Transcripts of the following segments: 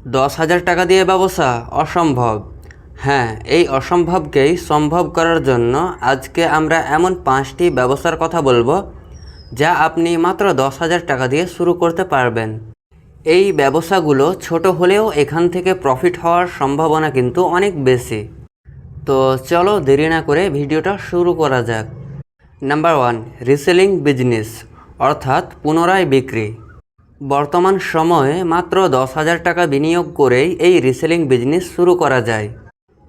10,000 টাকা দিয়ে ব্যবসা অসম্ভব। হ্যাঁ, এই অসম্ভবকেই সম্ভব করার জন্য আজকে আমরা এমন 5টি ব্যবসার কথা বলবো যা আপনি মাত্র 10,000 টাকা দিয়ে শুরু করতে পারবেন। এই ব্যবসাগুলো ছোট হলেও এখান থেকে প্রফিট হওয়ার সম্ভাবনা কিন্তু অনেক বেশি। তো চলো দেরি না করে ভিডিওটা শুরু করা যাক। নাম্বার 1, রিসেলিং বিজনেস অর্থাৎ পুনরায় বিক্রি। বর্তমান সময়ে মাত্র 10,000 টাকা বিনিয়োগ করেই এই রিসেলিং বিজনেস শুরু করা যায়।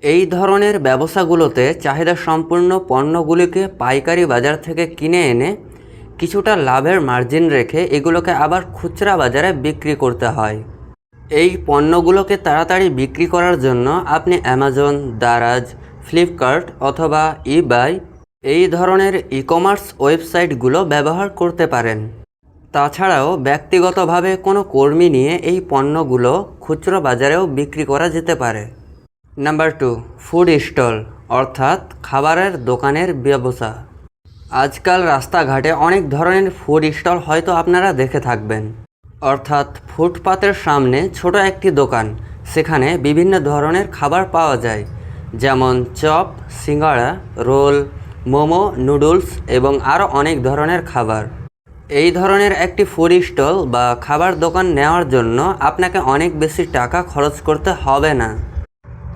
এই ধরনের ব্যবসাগুলোতে চাহিদা সম্পূর্ণ পণ্যগুলিকে পাইকারি বাজার থেকে কিনে এনে কিছুটা লাভের মার্জিন রেখে এগুলোকে আবার খুচরা বাজারে বিক্রি করতে হয়। এই পণ্যগুলোকে তাড়াতাড়ি বিক্রি করার জন্য আপনি অ্যামাজন, দারাজ, ফ্লিপকার্ট অথবা ইবাই এই ধরনের ই-কমার্স ওয়েবসাইটগুলো ব্যবহার করতে পারেন। তাছাড়াও ব্যক্তিগতভাবে কোনো কর্মী নিয়ে এই পণ্যগুলো খুচরো বাজারেও বিক্রি করা যেতে পারে। নাম্বার 2, ফুড স্টল অর্থাৎ খাবারের দোকানের ব্যবসা। আজকাল রাস্তাঘাটে অনেক ধরনের ফুড স্টল হয়তো আপনারা দেখে থাকবেন, অর্থাৎ ফুটপাতের সামনে ছোট একটি দোকান, সেখানে বিভিন্ন ধরনের খাবার পাওয়া যায়, যেমন চপ, সিঙ্গাড়া, রোল, মোমো, নুডলস এবং আরও অনেক ধরনের খাবার। এই ধরনের একটি ফুড স্টল বা খাবার দোকান নেওয়ার জন্য আপনাকে অনেক বেশি টাকা খরচ করতে হবে না।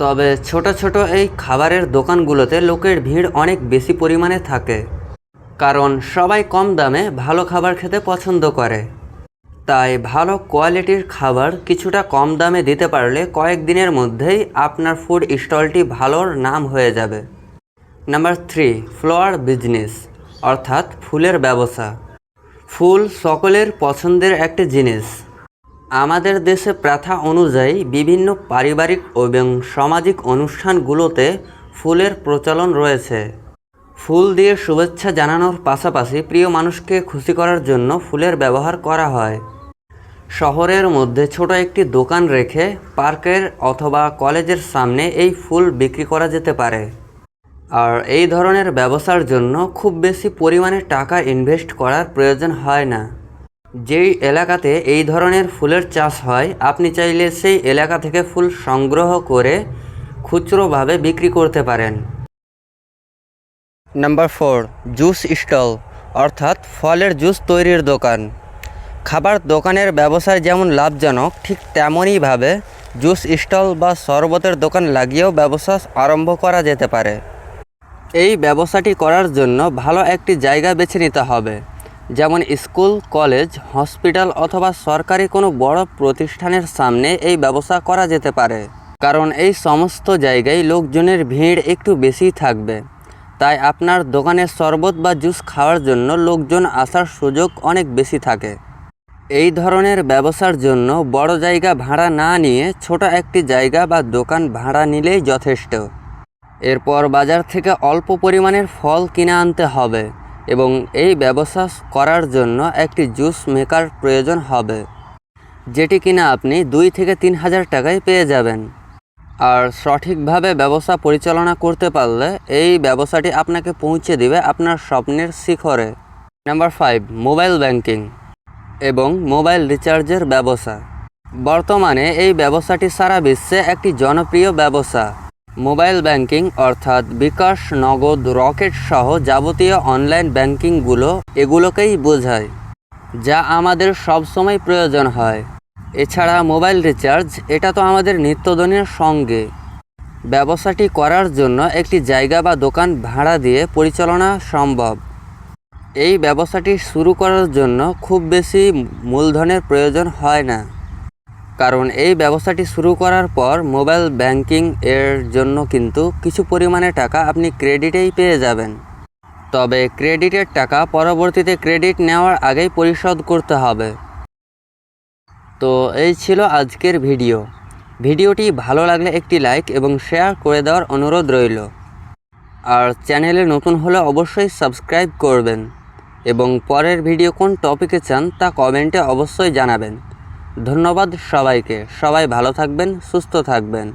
তবে ছোট ছোট এই খাবারের দোকানগুলোতে লোকের ভিড় অনেক বেশি পরিমাণে থাকে, কারণ সবাই কম দামে ভালো খাবার খেতে পছন্দ করে। তাই ভালো কোয়ালিটির খাবার কিছুটা কম দামে দিতে পারলে কয়েকদিনের মধ্যেই আপনার ফুড স্টলটি ভালোর নাম হয়ে যাবে। নাম্বার 3, ফ্লাওয়ার বিজনেস অর্থাৎ ফুলের ব্যবসা। ফুল সকলের পছন্দের একটি জিনিস। আমাদের দেশে প্রথা অনুযায়ী বিভিন্ন পারিবারিক এবং সামাজিক অনুষ্ঠানগুলোতে ফুলের প্রচলন রয়েছে। ফুল দিয়ে শুভেচ্ছা জানানোর পাশাপাশি প্রিয় মানুষকে খুশি করার জন্য ফুলের ব্যবহার করা হয়। শহরের মধ্যে ছোট একটি দোকান রেখে পার্কের অথবা কলেজের সামনে এই ফুল বিক্রি করা যেতে পারে। আর এই ধরনের ব্যবসার জন্য খুব বেশি পরিমাণে টাকা ইনভেস্ট করার প্রয়োজন হয় না। যেই এলাকাতে এই ধরনের ফুলের চাষ হয়, আপনি চাইলে সেই এলাকা থেকে ফুল সংগ্রহ করে খুচরোভাবে বিক্রি করতে পারেন। নাম্বার 4, জুস স্টল অর্থাৎ ফলের জুস তৈরির দোকান। খাবার দোকানের ব্যবসায় যেমন লাভজনক, ঠিক তেমনইভাবে জুস স্টল বা শরবতের দোকান লাগিয়েও ব্যবসা আরম্ভ করা যেতে পারে। এই ব্যবসাটি করার জন্য ভালো একটি জায়গা বেছে নিতে হবে, যেমন স্কুল, কলেজ, হসপিটাল অথবা সরকারি কোনো বড় প্রতিষ্ঠানের সামনে এই ব্যবসা করা যেতে পারে, কারণ এই সমস্ত জায়গায় লোকজনের ভিড় একটু বেশি থাকবে। তাই আপনার দোকানের শরবত বা জুস খাওয়ার জন্য লোকজন আসার সুযোগ অনেক বেশি থাকে। এই ধরনের ব্যবসার জন্য বড় জায়গা ভাড়া না নিয়ে ছোট একটি জায়গা বা দোকান ভাড়া নিলেই যথেষ্ট। এরপর বাজার থেকে অল্প পরিমাণের ফল কিনে আনতে হবে এবং এই ব্যবসা করার জন্য একটি জুস মেকার প্রয়োজন হবে, যেটি কিনা আপনি 2 থেকে 3,000 টাকায় পেয়ে যাবেন। আর সঠিকভাবে ব্যবসা পরিচালনা করতে পারলে এই ব্যবসাটি আপনাকে পৌঁছে দেবে আপনার স্বপ্নের শিখরে। নাম্বার 5, মোবাইল ব্যাংকিং এবং মোবাইল রিচার্জের ব্যবসা। বর্তমানে এই ব্যবসাটি সারা বিশ্বে একটি জনপ্রিয় ব্যবসা। মোবাইল ব্যাংকিং অর্থাৎ বিকাশ, নগদ, রকেট সহ যাবতীয় অনলাইন ব্যাংকিংগুলো এগুলোকেই বোঝায়, যা আমাদের সবসময় প্রয়োজন হয়। এছাড়া মোবাইল রিচার্জ, এটা তো আমাদের নিত্যদিনের সঙ্গে। ব্যবসাটি করার জন্য একটি জায়গা বা দোকান ভাড়া দিয়ে পরিচালনা সম্ভব। এই ব্যবসাটি শুরু করার জন্য খুব বেশি মূলধনের প্রয়োজন হয় না, কারণ এই ব্যবসাটি শুরু করার পর মোবাইল ব্যাংকিং এর জন্য কিন্তু কিছু পরিমাণে টাকা আপনি ক্রেডিটেই পেয়ে যাবেন। তবে ক্রেডিটের টাকা পরবর্তীতে ক্রেডিট নেওয়ার আগেই পরিশোধ করতে হবে। তো এই ছিল আজকের ভিডিওটি ভালো লাগলে একটি লাইক এবং শেয়ার করে দেওয়ার অনুরোধ রইল। আর চ্যানেলে নতুন হলে অবশ্যই সাবস্ক্রাইব করবেন এবং পরের ভিডিও কোন টপিকে চান তা কমেন্টে অবশ্যই জানাবেন। ধন্যবাদ সবাইকে। সবাই ভালো থাকবেন, সুস্থ থাকবেন।